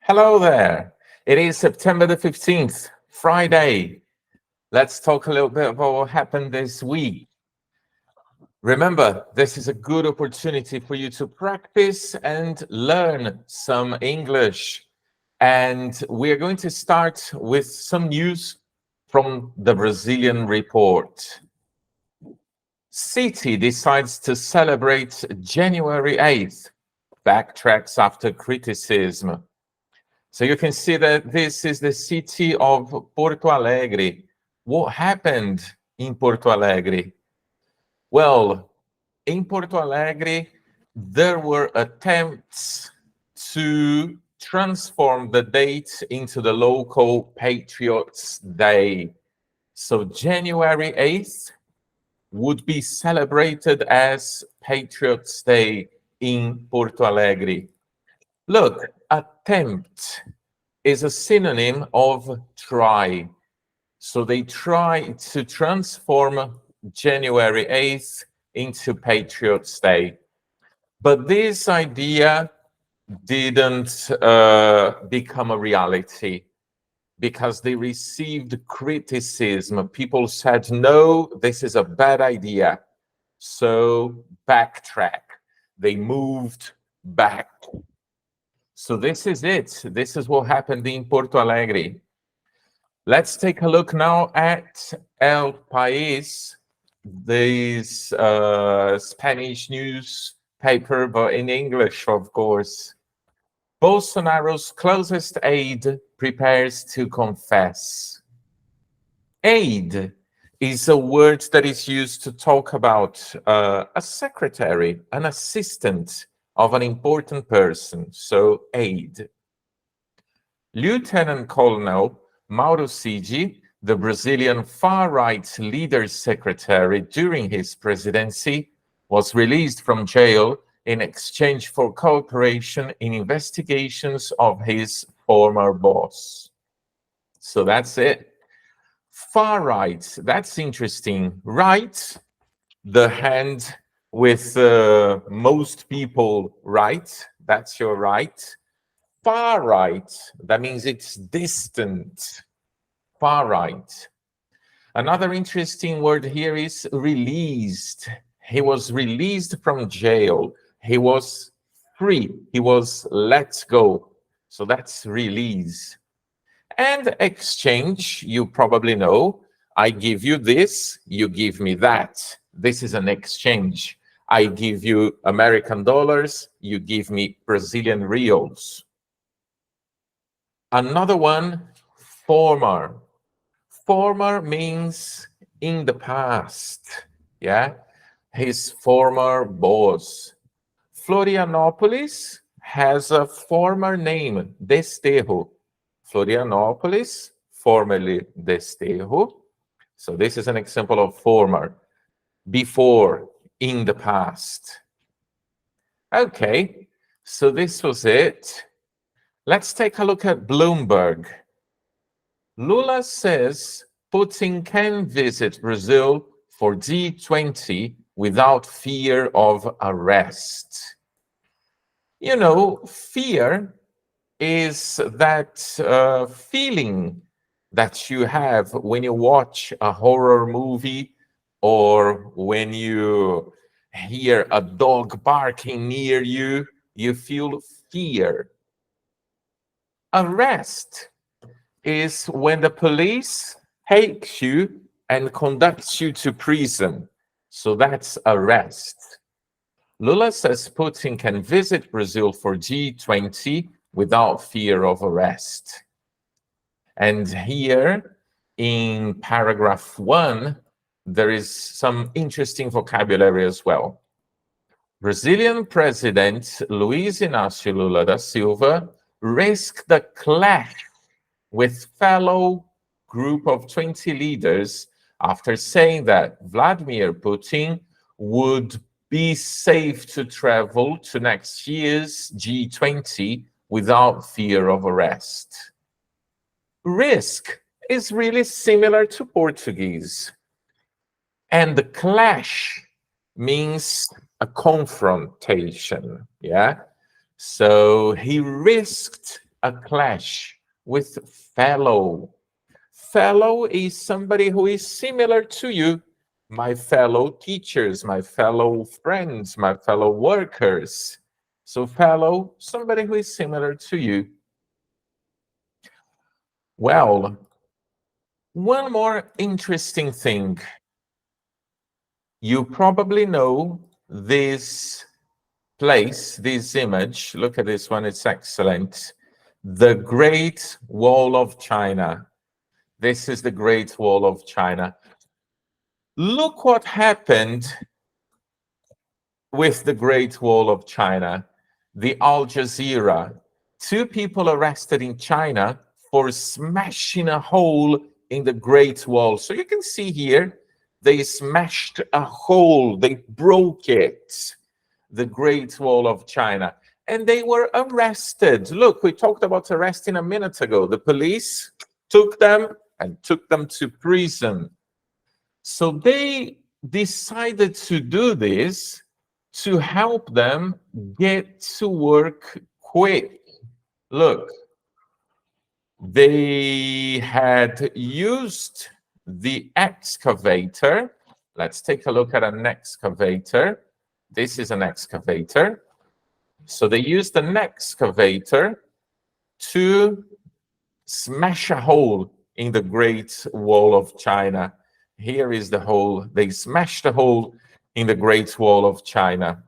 Hello there. It is September the 15th, Friday. Let's talk a little bit about what happened this week. Remember, this is a good opportunity for you to practice and learn some English. And we're going to start with some news from the Brazilian report. City decides to celebrate January 8th, backtracks after criticism. So you can see that this is the city of Porto Alegre. What happened in Porto Alegre? Well, in Porto Alegre, there were attempts to transform the date into the local Patriots' Day. So January 8th would be celebrated as Patriots' Day in Porto Alegre. Look, attempt is a synonym of try. So they try to transform January 8th into Patriots' Day. But this idea didn't become a reality because they received criticism. People said, no, this is a bad idea. So backtrack. They moved back. So this is it. This is what happened in Porto Alegre. Let's take a look now at El País, this Spanish newspaper, but in English, of course. Bolsonaro's closest aide prepares to confess. Aide is a word that is used to talk about a secretary, an assistant of an important person, so aide. Lieutenant Colonel Mauro Cid, the Brazilian far-right leader's secretary during his presidency, was released from jail in exchange for cooperation in investigations of his former boss. So that's it. Far-right, that's interesting. Right, the hand with most people right, that's your right. Far right, that means it's distant. Far right. Another interesting word here is released. He was released from jail. He was free. He was let go. So that's release. And exchange, you probably know. I give you this, you give me that. This is an exchange. I give you American dollars, you give me Brazilian reals. Another one, former. Former means in the past, yeah? His former boss. Florianópolis has a former name, Desterro. Florianópolis, formerly Desterro. So this is an example of former, before, in the past. Okay, so this was it. Let's take a look at Bloomberg. Lula says Putin can visit Brazil for G20 without fear of arrest. You know, fear is that feeling that you have when you watch a horror movie or when you hear a dog barking near you, you feel fear. Arrest is when the police takes you and conducts you to prison. So that's arrest. Lula says Putin can visit Brazil for G20 without fear of arrest. And here in paragraph 1, there is some interesting vocabulary as well. Brazilian President Luiz Inácio Lula da Silva risked the clash with fellow group of 20 leaders after saying that Vladimir Putin would be safe to travel to next year's G20 without fear of arrest. Risk is really similar to Portuguese. And the clash means a confrontation, yeah? So he risked a clash with fellow. Fellow is somebody who is similar to you, my fellow teachers, my fellow friends, my fellow workers. So fellow, somebody who is similar to you. Well, one more interesting thing. You probably know this place, this image. Look at this one, it's excellent. The Great Wall of China. This is the Great Wall of China. Look what happened with the Great Wall of China, the Al Jazeera. 2 people arrested in China for smashing a hole in the Great Wall. So you can see here, they smashed a hole, they broke it, the Great Wall of China, and they were arrested. Look, we talked about arresting a minute ago. The police took them and took them to prison. So they decided to do this to help them get to work quick. Look, they had used the excavator. Let's take a look at an excavator. This is an excavator. So they used an excavator to smash a hole in the Great Wall of China. Here is the hole. They smashed a hole in the Great Wall of China.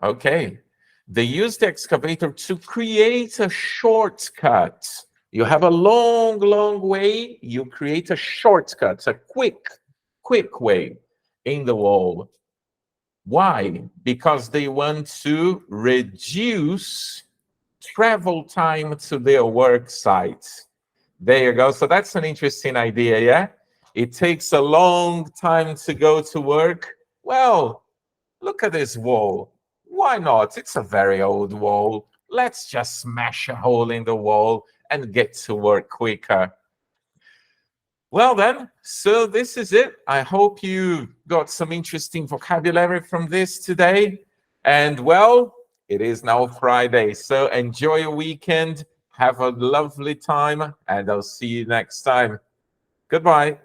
Okay. They used the excavator to create a shortcut. You have a long, long way. You create a shortcut, a quick way in the wall. Why? Because they want to reduce travel time to their work sites. There you go. So that's an interesting idea, yeah? It takes a long time to go to work. Well, look at this wall. Why not? It's a very old wall. Let's just smash a hole in the wall and get to work quicker. Well then, so this is it. I hope you got some interesting vocabulary from this today. And well, it is now Friday, so enjoy your weekend. Have a lovely time, and I'll see you next time. Goodbye.